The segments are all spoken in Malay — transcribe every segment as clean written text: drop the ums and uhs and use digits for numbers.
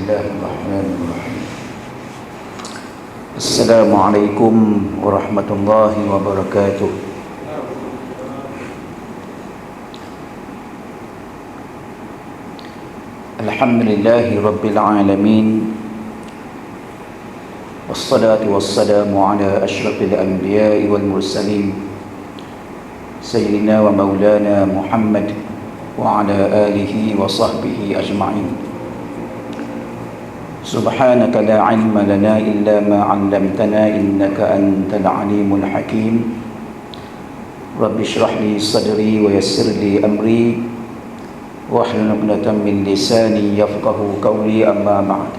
Bismillahirrahmanirrahim. Assalamualaikum warahmatullahi wabarakatuh. Alhamdulillahi rabbil alamin. Wassalatu wassalamu ala asyrafil anbiya'i wal mursalin Sayyidina wa maulana Muhammad wa ala alihi wa sahbihi ajma'in. Subhanaka la ilma lana illa ma 'allamtana innaka antal alimul hakim. Rabbi shrah li sadri wa yassir li amri wahlul 'uqdatam min lisani yafqahu qawli, amma ba'd.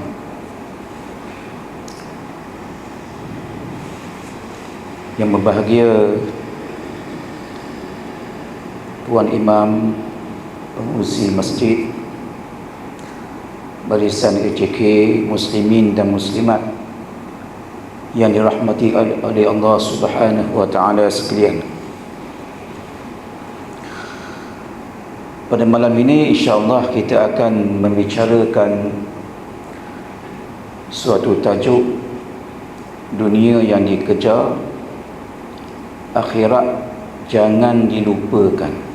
Yang berbahagia Tuan Imam Pengurusi Masjid, Barisan EJK, Muslimin dan Muslimat yang dirahmati oleh Allah Subhanahu wa Ta'ala sekalian. Pada malam ini insya-Allah kita akan membicarakan suatu tajuk dunia yang dikejar, akhirat jangan dilupakan.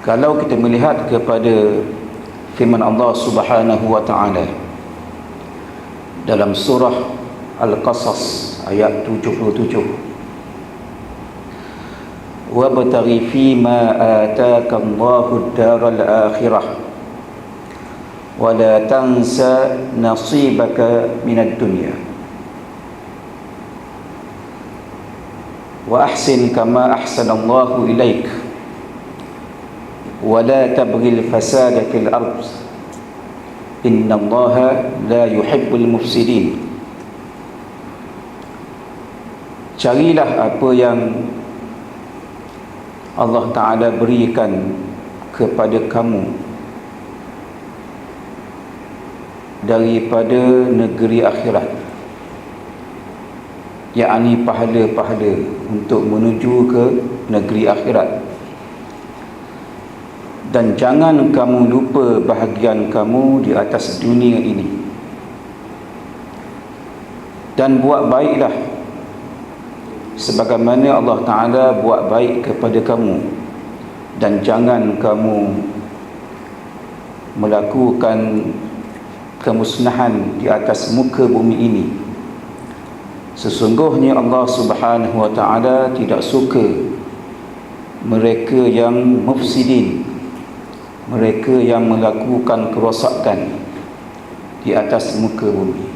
Kalau kita melihat kepada firman Allah Subhanahu wa Ta'ala dalam surah Al-Qasas ayat 77, wabtaghi fima ataka Allahu ad-daral akhirah wa la tansa nasibaka minad dunya wa ahsin kama ahsana Allahu ilaik وَلَا تَبْغِ الْفَسَادَ فِي الْأَرْضِ إِنَّ اللَّهَ لَا يُحِبُّ الْمُفْسِدِينَ. Carilah apa yang Allah Ta'ala berikan kepada kamu daripada negeri akhirat, yakni pahala-pahala untuk menuju ke negeri akhirat. Dan jangan kamu lupa bahagian kamu di atas dunia ini, dan buat baiklah sebagaimana Allah Ta'ala buat baik kepada kamu, dan jangan kamu melakukan kemusnahan di atas muka bumi ini. Sesungguhnya Allah Subhanahu wa Ta'ala tidak suka mereka yang mufsidin, mereka yang melakukan kerosakan di atas muka bumi.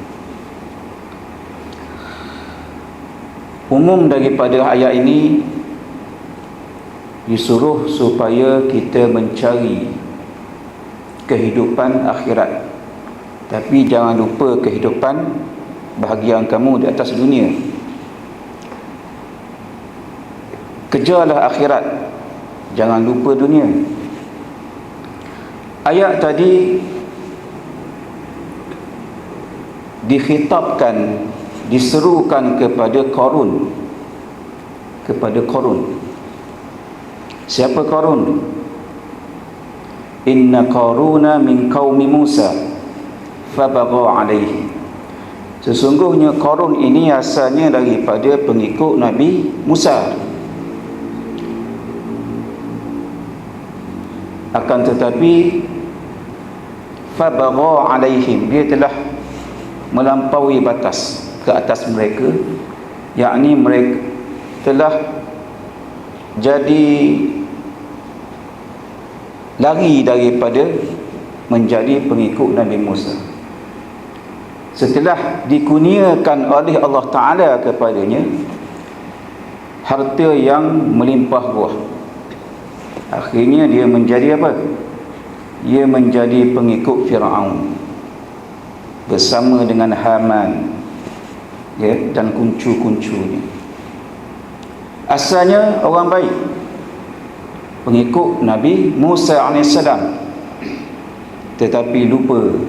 Umum daripada ayat ini disuruh supaya kita mencari kehidupan akhirat, tapi jangan lupa kehidupan bahagian kamu di atas dunia. Kejarlah akhirat, jangan lupa dunia. Ayat tadi dikhitabkan, diserukan kepada Qarun. Kepada Qarun. Siapa Qarun? Inna Qaruna min qaumi Musa fabagha alaihi. Sesungguhnya Qarun ini asalnya daripada pengikut Nabi Musa. Akan tetapi fabagha alaihim, dia telah melampaui batas ke atas mereka, yakni mereka telah jadi lari daripada menjadi pengikut Nabi Musa. Setelah dikurniakan oleh Allah Ta'ala kepadanya harta yang melimpah ruah, akhirnya dia menjadi apa? Dia menjadi pengikut Fir'aun bersama dengan Haman, ya, dan kuncu-kuncunya. Asalnya orang baik, pengikut Nabi Musa AS, tetapi lupa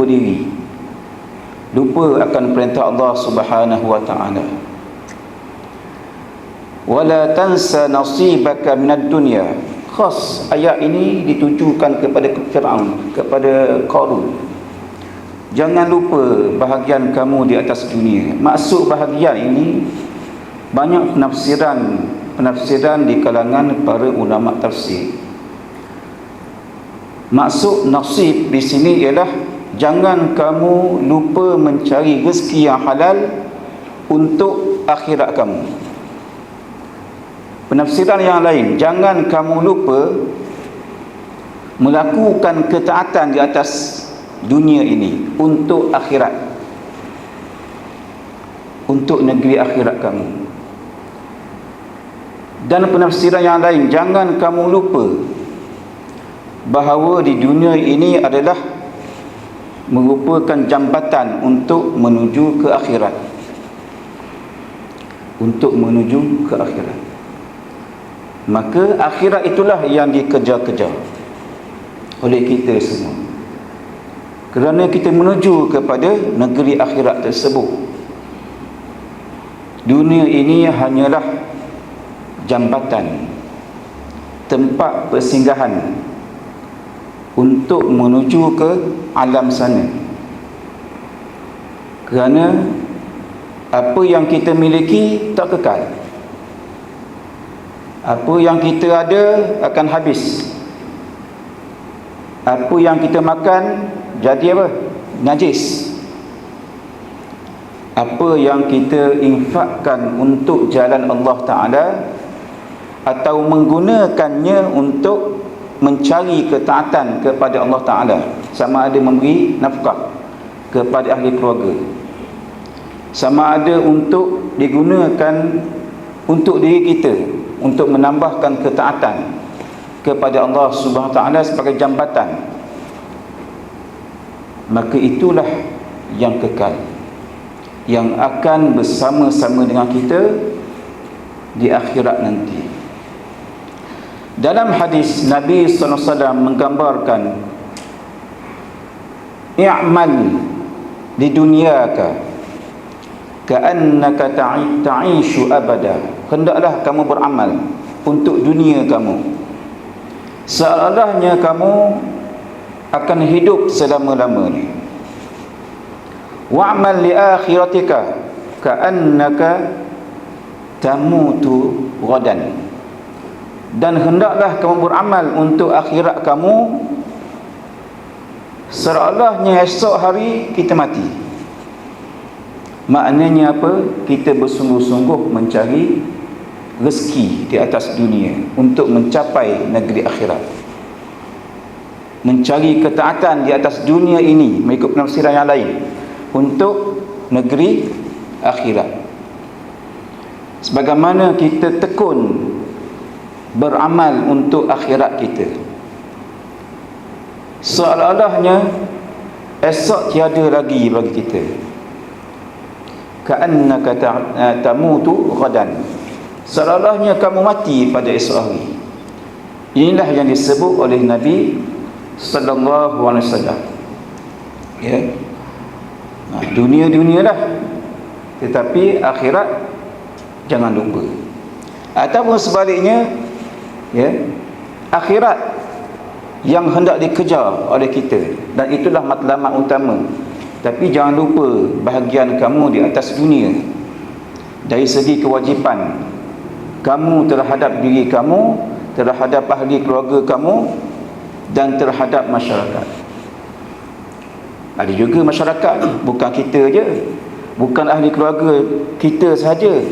diri, lupa akan perintah Allah Subhanahu wa Ta'ala. Wala tansa nasibaka minad dunya, khas ayat ini ditujukan kepada Fir'aun, kepada Qarun. Jangan lupa bahagian kamu di atas dunia. Maksud bahagian ini banyak penafsiran di kalangan para ulama tafsir. Maksud nasib di sini ialah jangan kamu lupa mencari rezeki yang halal untuk akhirat kamu. Penafsiran yang lain, jangan kamu lupa melakukan ketaatan di atas dunia ini untuk akhirat, untuk negeri akhirat kamu. Dan penafsiran yang lain, jangan kamu lupa bahawa di dunia ini adalah merupakan jambatan untuk menuju ke akhirat, untuk menuju ke akhirat. Maka akhirat itulah yang dikejar-kejar oleh kita semua, kerana kita menuju kepada negeri akhirat tersebut. Dunia ini hanyalah jambatan, tempat persinggahan untuk menuju ke alam sana. Kerana apa yang kita miliki tak kekal. Apa yang kita ada akan habis. Apa yang kita makan jadi apa? Najis. Apa yang kita infakkan untuk jalan Allah Ta'ala atau menggunakannya untuk mencari ketaatan kepada Allah Ta'ala, sama ada memberi nafkah kepada ahli keluarga, sama ada untuk digunakan untuk diri kita, untuk menambahkan ketaatan kepada Allah Subhanahu Wa Ta'ala sebagai jambatan, maka itulah yang kekal, yang akan bersama-sama dengan kita di akhirat nanti. Dalam hadis Nabi sallallahu alaihi wasallam menggambarkan, i'mal di dunyaka ka'annaka ta'ishu abada. Hendaklah kamu beramal untuk dunia kamu seolah-olahnya kamu akan hidup selama-lamanya. Wa'mal li akhiratika ka'annaka tamutu ghadan. Dan hendaklah kamu beramal untuk akhirat kamu seolah-olahnya esok hari kita mati. Maknanya apa? Kita bersungguh-sungguh mencari rezeki di atas dunia untuk mencapai negeri akhirat, mencari ketaatan di atas dunia ini mengikut penafsiran yang lain untuk negeri akhirat. Sebagaimana kita tekun beramal untuk akhirat kita, seolah-olahnya esok tiada lagi bagi kita. Ka'annaka tamutu ghadan, seolah-olahnya kamu mati pada esok hari. Inilah yang disebut oleh Nabi sallallahu alaihi wasallam. Ya. Dunia-dunia dah, tetapi akhirat jangan lupa. Ataupun sebaliknya, ya, akhirat yang hendak dikejar oleh kita, dan itulah matlamat utama. Tapi jangan lupa bahagian kamu di atas dunia dari segi kewajipan kamu terhadap diri kamu, terhadap ahli keluarga kamu, dan terhadap masyarakat. Ada juga masyarakat, bukan kita je, bukan ahli keluarga kita sahaja,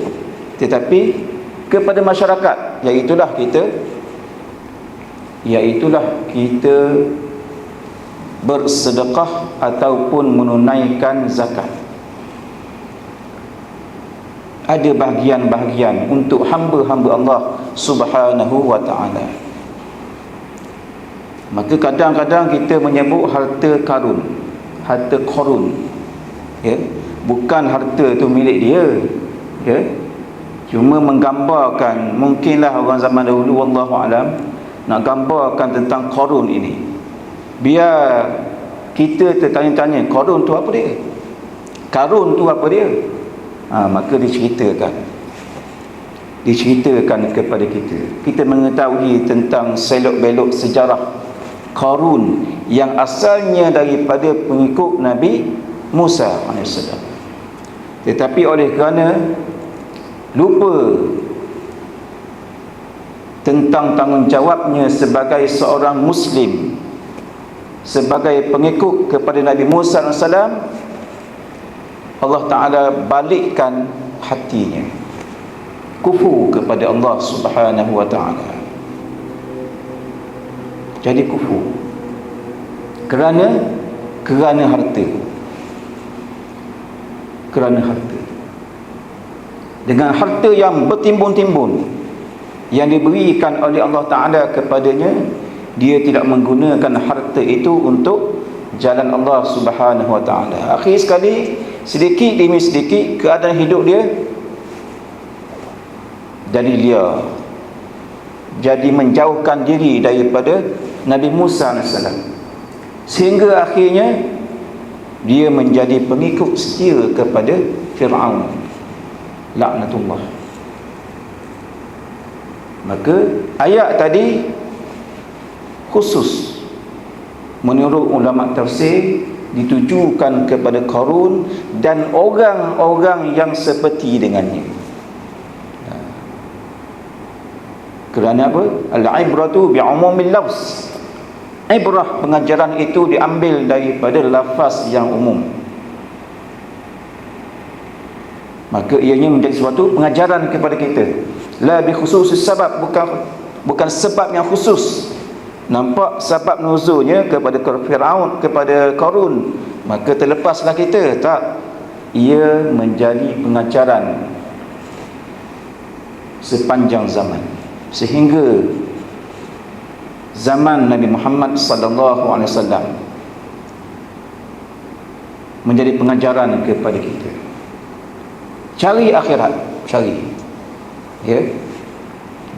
tetapi kepada masyarakat, iaitulah kita bersedekah ataupun menunaikan zakat. Ada bahagian-bahagian untuk hamba-hamba Allah Subhanahu wa ta'ala. Maka kadang-kadang kita menyebut harta karun, harta korun, ya, bukan harta tu milik dia, ya, cuma menggambarkan. Mungkinlah orang zaman dahulu, wallahu alam, nak gambarkan tentang korun ini, biar kita tertanya-tanya, korun tu apa dia, karun tu apa dia. Maka diceritakan diceritakan kepada kita. Kita mengetahui tentang selok-belok sejarah Qarun yang asalnya daripada pengikut Nabi Musa AS. Tetapi oleh kerana lupa tentang tanggungjawabnya sebagai seorang Muslim, sebagai pengikut kepada Nabi Musa AS, Allah Ta'ala balikkan hatinya, kufur kepada Allah Subhanahu wa Ta'ala. Jadi kufur kerana harta. Kerana harta. Dengan harta yang bertimbun-timbun yang diberikan oleh Allah Ta'ala kepadanya, dia tidak menggunakan harta itu untuk jalan Allah Subhanahu wa Ta'ala. Akhir sekali, sedikit demi sedikit keadaan hidup dia jadi liar, jadi menjauhkan diri daripada Nabi Musa AS, sehingga akhirnya dia menjadi pengikut setia kepada Fir'aun laknatullah. Maka ayat tadi khusus menurut ulama tafsir ditujukan kepada Qarun dan orang-orang yang seperti dengannya. Kerana apa? Al-ibratu bi'umumil lafz. Ibrah, pengajaran itu diambil daripada lafaz yang umum. Maka ianya menjadi suatu pengajaran kepada kita. La bi khususis sabab, bukan sebab yang khusus. Nampak sebab nuzulnya kepada Firaun, kepada Qarun, maka terlepaslah kita. Tak. Ia menjadi pengajaran sepanjang zaman, sehingga zaman Nabi Muhammad sallallahu alaihi wasallam menjadi pengajaran kepada kita. Cari akhirat, cari. Ya.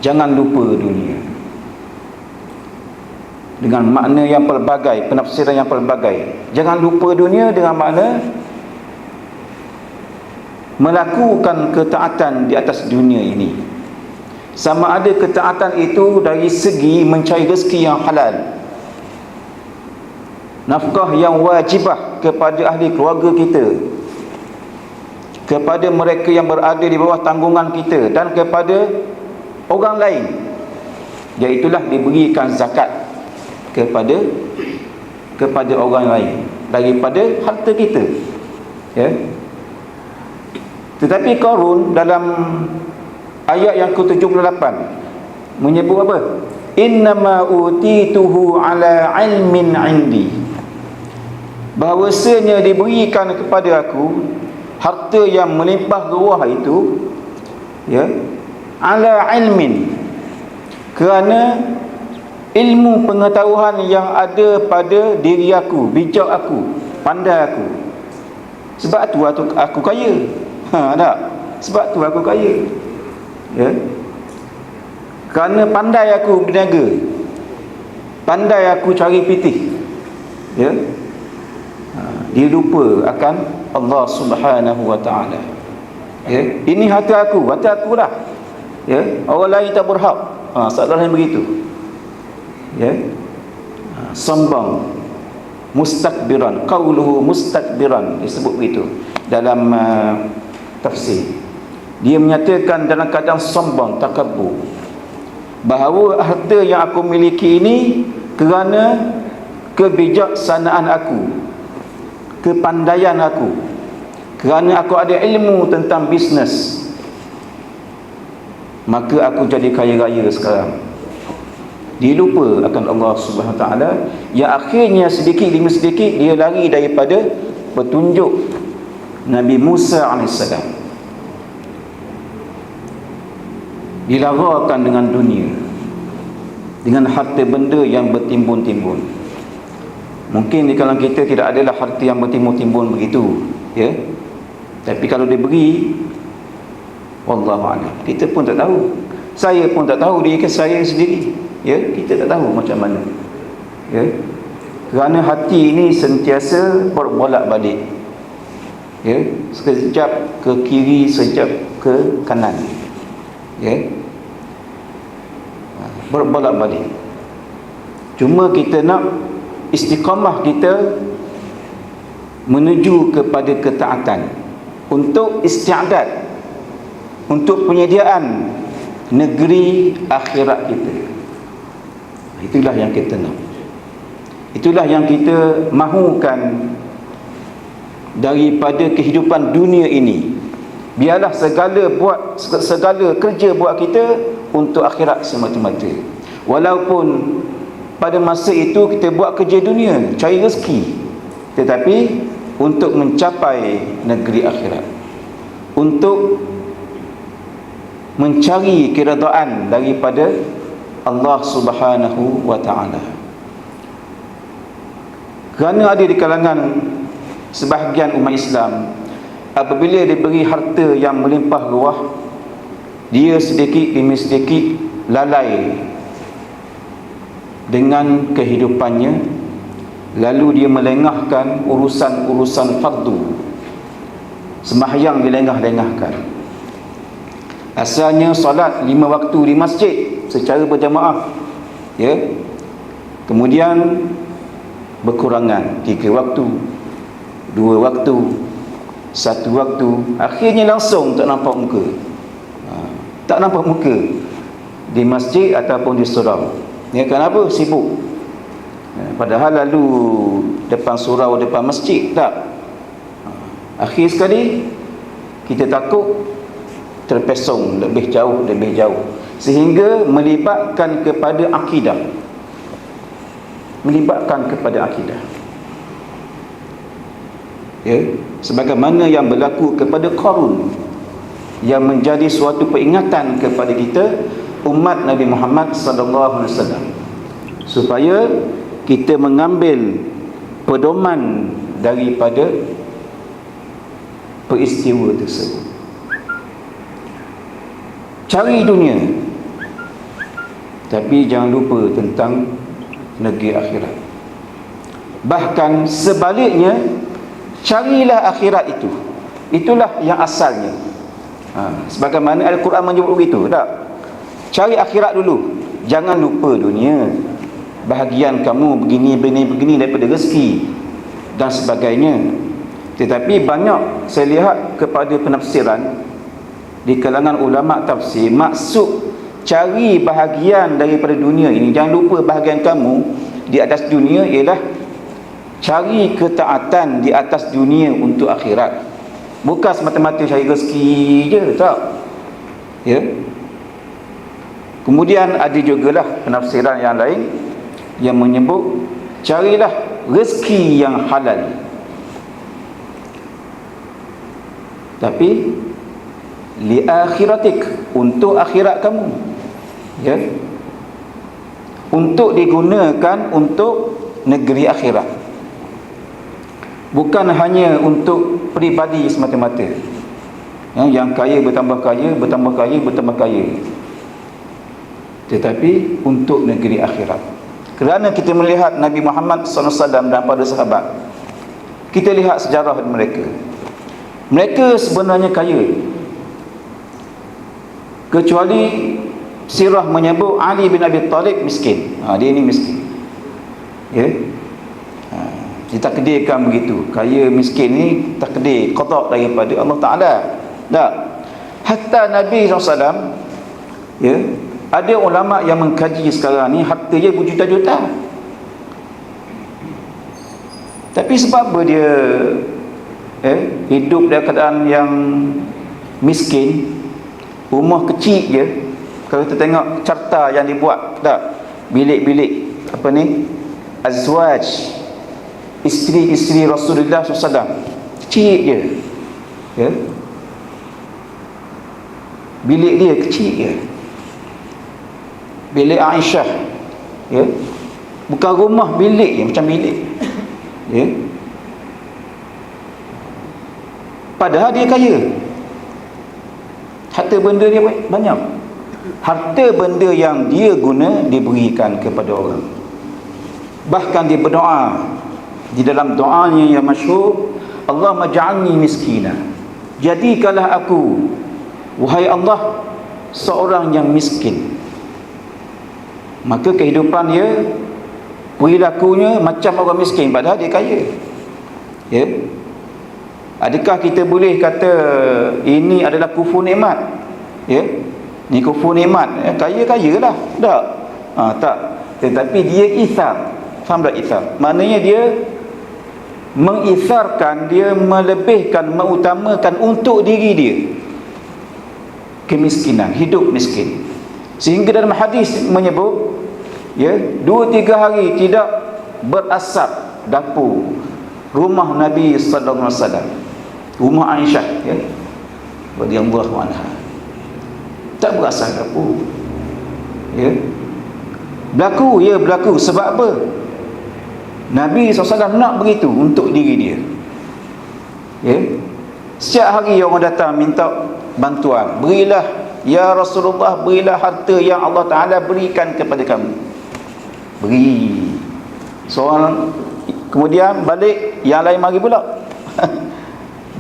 Jangan lupa dunia. Dengan makna yang pelbagai, penafsiran yang pelbagai. Jangan lupa dunia dengan makna melakukan ketaatan di atas dunia ini. Sama ada ketaatan itu dari segi mencari rezeki yang halal, nafkah yang wajibah kepada ahli keluarga kita, kepada mereka yang berada di bawah tanggungan kita, dan kepada orang lain, iaitulah diberikan zakat kepada orang lain daripada harta kita. Ya. Tetapi Qarun dalam ayat yang ke-78 menyebut apa? Innama utituhu ala ilmin indi. Bahawasanya diberikan kepada aku harta yang melimpah ruah itu, ya, ala ilmin, kerana ilmu pengetahuan yang ada pada diri aku, bijak aku, pandai aku. Sebab tu aku kaya. Tak? Sebab tu aku kaya. Ya. Kerana pandai aku berniaga, pandai aku cari pitih. Ya. Dia lupa akan Allah Subhanahu wa Ta'ala. Ya. Ini harta aku lah. Ya. Orang lain tak berhak. Seolah-olah begitu. Ya. Sombong, mustakbiran, qauluhu mustakbiran, disebut begitu dalam tafsir. Dia menyatakan dalam keadaan sombong, takabur, bahawa harta yang aku miliki ini kerana kebijaksanaan aku, kepandaian aku, kerana aku ada ilmu tentang bisnes, maka aku jadi kaya raya sekarang. Dia lupa akan Allah Subhanahu Wa Taala, yang akhirnya sedikit demi sedikit dia lari daripada petunjuk Nabi Musa AS. Dilarakan dengan dunia, dengan harta benda yang bertimbun-timbun. Mungkin di kalangan kita tidak adalah harta yang bertimbun-timbun begitu, ya. Tapi kalau diberi, wallahu a'lam, kita pun tak tahu. Saya pun tak tahu diri saya sendiri, ya. Kita tak tahu macam mana, ya. Kerana hati ini sentiasa berbolak-balik, ya. Sekejap ke kiri, sekejap ke kanan. Ya. Berbolak-balik. Cuma kita nak istiqamah kita menuju kepada ketaatan untuk istiadat, untuk penyediaan negeri akhirat kita. Itulah yang kita nak. Itulah yang kita mahukan daripada kehidupan dunia ini. Biarlah segala kerja buat kita untuk akhirat semata-mata. Walaupun pada masa itu kita buat kerja dunia, cari rezeki, tetapi untuk mencapai negeri akhirat, untuk mencari keredaan daripada Allah Subhanahu wa ta'ala. Kerana ada di kalangan sebahagian umat Islam, apabila diberi harta yang melimpah ruah, dia sedikit demi sedikit lalai dengan kehidupannya, lalu dia melengahkan urusan-urusan fardu. Sembahyang dilengah-lengahkan. Asalnya solat 5 waktu di masjid secara berjamaah, ya, kemudian berkurangan 3 waktu, 2 waktu, 1 waktu, akhirnya langsung tak nampak muka. Tak nampak muka di masjid ataupun di surau. Ya, kenapa? Sibuk. Padahal lalu depan surau, depan masjid, tak. Akhir sekali kita takut terpesong lebih jauh, sehingga melibatkan kepada akidah. Ya, sebagaimana yang berlaku kepada Qarun, yang menjadi suatu peringatan kepada kita umat Nabi Muhammad sallallahu alaihi wasallam, supaya kita mengambil pedoman daripada peristiwa tersebut. Cari dunia, tapi jangan lupa tentang negeri akhirat. Bahkan sebaliknya, carilah akhirat itu. Itulah yang asalnya. Sebagaimana Al-Quran menyebut begitu, tak? Cari akhirat dulu, jangan lupa dunia. Bahagian kamu begini daripada rezeki dan sebagainya. Tetapi banyak saya lihat kepada penafsiran di kalangan ulama tafsir, maksud cari bahagian daripada dunia ini, jangan lupa bahagian kamu di atas dunia, ialah cari ketaatan di atas dunia untuk akhirat. Bukan semata-mata cari rezeki je, tak? Ya. Kemudian ada jugalah penafsiran yang lain yang menyebut carilah rezeki yang halal, tapi li akhiratik, untuk akhirat kamu, ya, untuk digunakan untuk negeri akhirat, bukan hanya untuk peribadi semata-mata, ya, yang kaya bertambah kaya, tetapi untuk negeri akhirat. Kerana kita melihat Nabi Muhammad SAW dan para sahabat, kita lihat sejarah mereka sebenarnya kaya, kecuali sirah menyebut Ali bin Abi Talib miskin. Dia ni miskin, ya. Ditakdirkan begitu. Kaya miskin ni takdir qada daripada Allah Ta'ala. Tak. Hatta Nabi SAW, ya, ada ulama yang mengkaji sekarang ni harta dia berjuta-juta, tapi sebab apa dia hidup dalam keadaan yang miskin, rumah kecil je. Kalau kita tengok carta yang dibuat, tak, bilik-bilik apa ni, azwaj, isteri-isteri Rasulullah SAW, kecil je, ya. Bilik dia kecil je, bilik Aisyah, ya, bukan rumah, bilik je, macam bilik, ya. Padahal dia kaya, harta benda dia banyak. Harta benda yang dia guna diberikan kepada orang. Bahkan dia berdoa di dalam doanya yang masyhur, Allahumma ja'alni miskina, jadikanlah aku, wahai Allah, seorang yang miskin, maka kehidupan dia, perilakunya macam orang miskin padahal dia kaya. Ya. Adakah kita boleh kata ini adalah kufur nikmat? Ya. Ni kufur nikmat, kaya-kaya lah. Tak. Tak. Tetapi dia isar. Faham tak isar? Maknanya dia mengisarkan, dia melebihkan, mengutamakan untuk diri dia kemiskinan, hidup miskin. Sehingga dalam hadis menyebut, ya, 2-3 hari tidak berasap dapur rumah Nabi sallallahu alaihi wasallam, rumah Aisyah, ya, radhiyallahu anha, tak berasap dapur. Ya, berlaku sebab apa? Nabi SAW nak begitu untuk diri dia. Ya, setiap hari orang datang minta bantuan, berilah ya Rasulullah, berilah harta yang Allah Ta'ala berikan kepada kamu. Beri. Seorang kemudian balik, yang lain mari pula.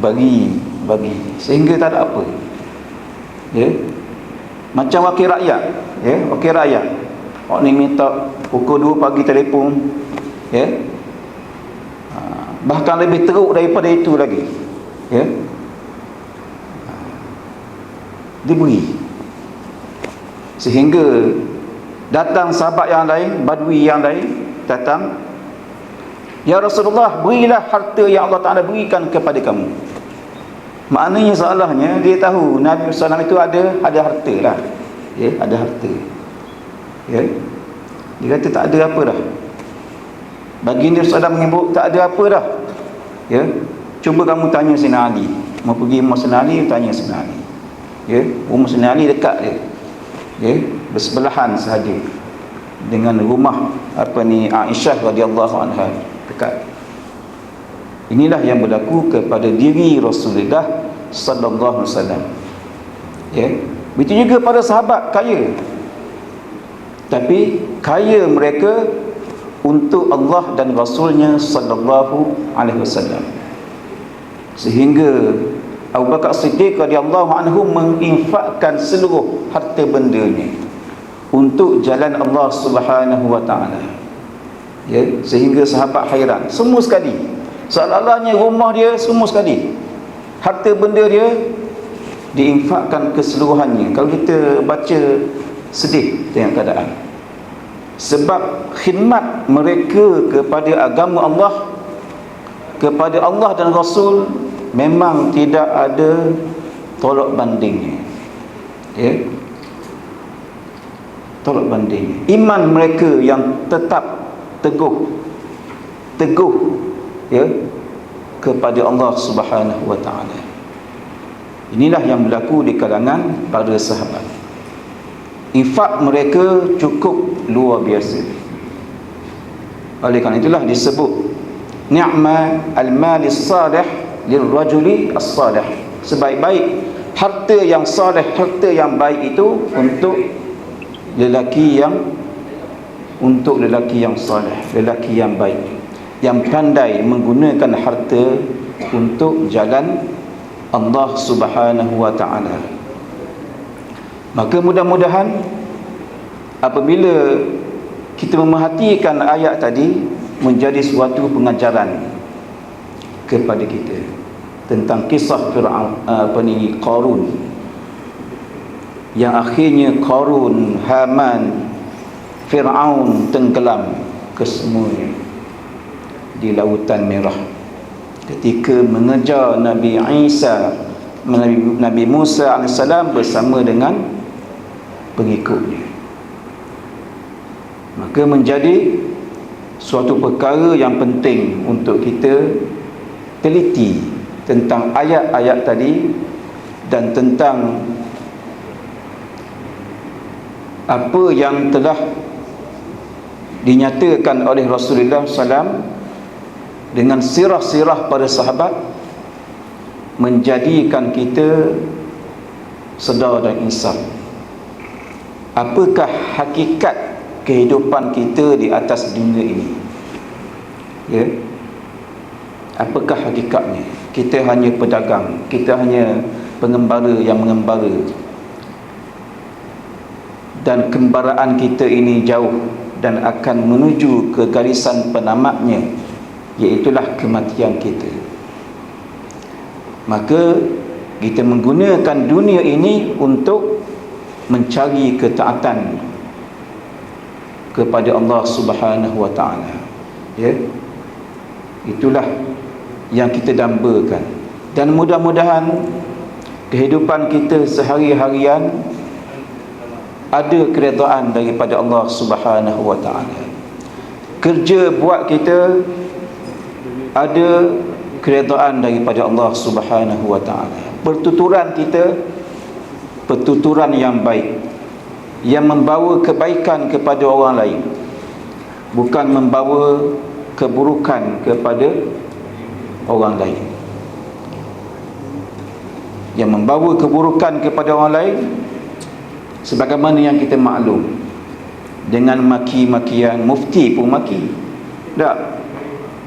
bagi sehingga tak ada apa. Ya, macam wakil rakyat. Ya, wakil rakyat, orang ni minta pukul 2 pagi telefon. Ya, bahkan lebih teruk daripada itu lagi. Ya, diberi. Sehingga datang sahabat yang lain, badui yang lain datang, ya Rasulullah, berilah harta yang Allah Ta'ala berikan kepada kamu. Maknanya salahnya dia tahu Nabi SAW itu ada harta lah. Ya, ada harta. Ya, dia kata tak ada apa dah. Baginda SAW menyebut tak ada apa dah. Ya, cuba kamu tanya Sayyidina Ali. Mau pergi rumah Sayyidina Ali, tanya Sayyidina Ali. Ya, rumah Sayyidina Ali dekat dia. Ya, bersebelahan sahaja dengan rumah Aisyah radhiyallahu anha, dekat. Inilah yang berlaku kepada diri Rasulullah sallallahu alaihi wasallam. Ya, begitu juga para sahabat kaya. Tapi kaya mereka untuk Allah dan Rasulnya sallallahu alaihi wasallam. Sehingga Abu Bakar Siddiq radhiyallahu anhu menginfakkan seluruh harta bendanya untuk jalan Allah Subhanahu wa taala. Ya, sehingga sahabat hairan, semua sekali. Seolah-olahnya rumah dia semua sekali, harta benda dia diinfakkan keseluruhannya. Kalau kita baca, sedih dengan keadaan. Sebab khidmat mereka kepada agama Allah, kepada Allah dan Rasul, memang tidak ada tolak bandingnya. Ya, tolak bandingnya. Iman mereka yang tetap teguh, ya, kepada Allah Subhanahu wa taala. Inilah yang berlaku di kalangan para sahabat. Infak mereka cukup luar biasa. Oleh kerana itulah disebut ni'ma al-malis salih lirrajuli as-salih. Sebaik-baik harta yang salih, harta yang baik itu untuk lelaki yang salih, lelaki yang baik, yang pandai menggunakan harta untuk jalan Allah Subhanahu wa ta'ala. Maka mudah-mudahan apabila kita memerhatikan ayat tadi, menjadi suatu pengajaran kepada kita tentang kisah Qarun, yang akhirnya Qarun, Haman, Fir'aun tenggelam kesemuanya di Lautan Merah ketika mengejar Nabi Musa AS bersama dengan pengikutnya. Maka menjadi suatu perkara yang penting untuk kita teliti tentang ayat-ayat tadi dan tentang apa yang telah dinyatakan oleh Rasulullah SAW dengan sirah-sirah para sahabat, menjadikan kita sedar dan insaf. Apakah hakikat kehidupan kita di atas dunia ini? Ya, apakah hakikatnya? Kita hanya pedagang, kita hanya pengembara yang mengembara, dan kembaraan kita ini jauh dan akan menuju ke garisan penamatnya, iaitulah kematian kita. Maka kita menggunakan dunia ini untuk mencari ketaatan kepada Allah Subhanahu wa taala. Ya. Itulah yang kita dambakan. Dan mudah-mudahan kehidupan kita sehari-harian ada keredaan daripada Allah Subhanahu wa taala. Kerja buat kita ada keredaan daripada Allah Subhanahu wa taala. Pertuturan kita pertuturan yang baik, yang membawa kebaikan kepada orang lain, bukan membawa keburukan kepada orang lain. Yang membawa keburukan kepada orang lain, sebagaimana yang kita maklum, dengan maki-makian, mufti pun maki. Tak?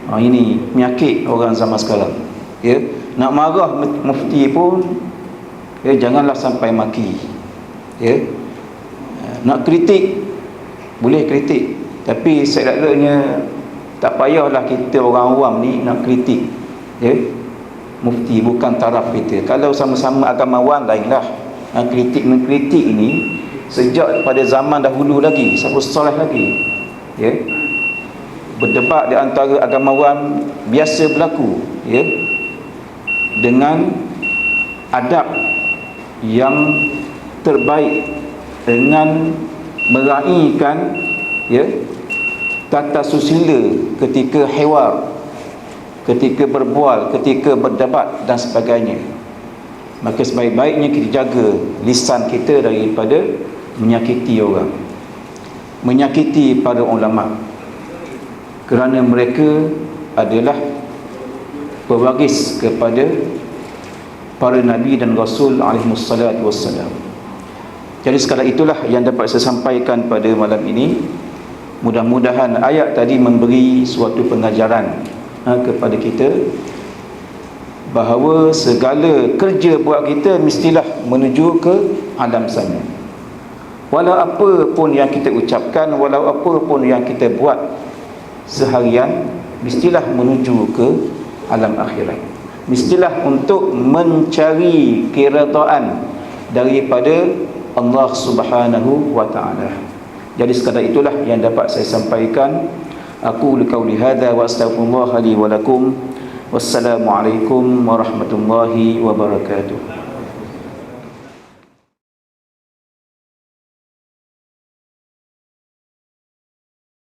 Ini penyakit orang zaman sekarang. Ya, nak marah mufti pun, ya, janganlah sampai maki. Ya, nak kritik boleh kritik, tapi seelaknya tak payahlah kita orang awam ni nak kritik. Ya, mufti bukan taraf kita. Kalau sama-sama agamawan lainlah. Kritik mengkritik ini sejak pada zaman dahulu lagi, salafus soleh lagi. Ya, berdebat di antara agamawan biasa berlaku, ya, dengan adab yang terbaik, dengan meraihkan, ya, tata susila ketika hiwar, ketika berbual, ketika berdebat dan sebagainya. Maka sebaik-baiknya kita jaga lisan kita daripada menyakiti orang, menyakiti para ulama, kerana mereka adalah pewaris kepada para nabi dan rasul alaihissalatu wassalam. Jadi sekadar itulah yang dapat saya sampaikan pada malam ini. Mudah-mudahan ayat tadi memberi suatu pengajaran kepada kita bahawa segala kerja buat kita mestilah menuju ke alam sana. Walau apa pun yang kita ucapkan, walau apa pun yang kita buat seharian, mestilah menuju ke alam akhirat. Mestilah untuk mencari keredaan daripada Allah Subhanahu wa taala. Jadi sekadar itulah yang dapat saya sampaikan. Aku liqauli hadza wa astaghfirullah li wa lakum. Wassalamualaikum warahmatullahi wabarakatuh.